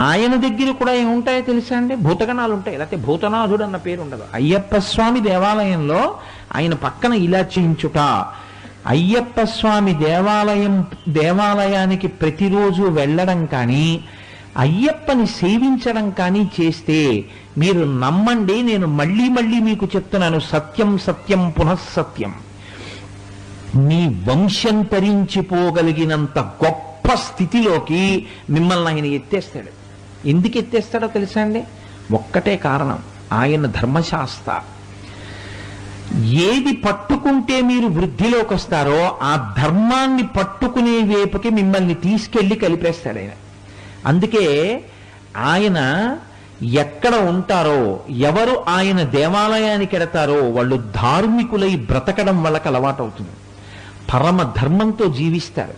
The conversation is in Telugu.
ఆయన దగ్గర కూడా ఏముంటాయో తెలుసా అండి? భూతగణాలు ఉంటాయి, లేకపోతే భూతనాథుడు అన్న పేరు ఉండదు. అయ్యప్ప స్వామి దేవాలయంలో ఆయన పక్కన ఇలా చేయించుట, అయ్యప్ప స్వామి దేవాలయానికి ప్రతిరోజు వెళ్ళడం కానీ అయ్యప్పని సేవించడం కానీ చేస్తే మీరు నమ్మండి, నేను మళ్ళీ మళ్ళీ మీకు చెప్తున్నాను, సత్యం సత్యం పునఃసత్యం, మీ వంశం తరించిపోగలిగినంత గొప్ప స్థితిలోకి మిమ్మల్ని ఆయన ఎత్తేస్తాడు. ఎందుకు ఎత్తేస్తాడో తెలుసా అండి? ఒక్కటే కారణం, ఆయన ధర్మశాస్త్ర. ఏది పట్టుకుంటే మీరు వృద్ధిలోకి వస్తారో ఆ ధర్మాన్ని పట్టుకునే వైపుకి మిమ్మల్ని తీసుకెళ్లి కలిపేస్తాడు ఆయన. అందుకే ఆయన ఎక్కడ ఉంటారో, ఎవరు ఆయన దేవాలయానికి ఎడతారో వాళ్ళు ధార్మికులై బ్రతకడం వాళ్ళకి అలవాటు అవుతుంది, పరమ ధర్మంతో జీవిస్తారు.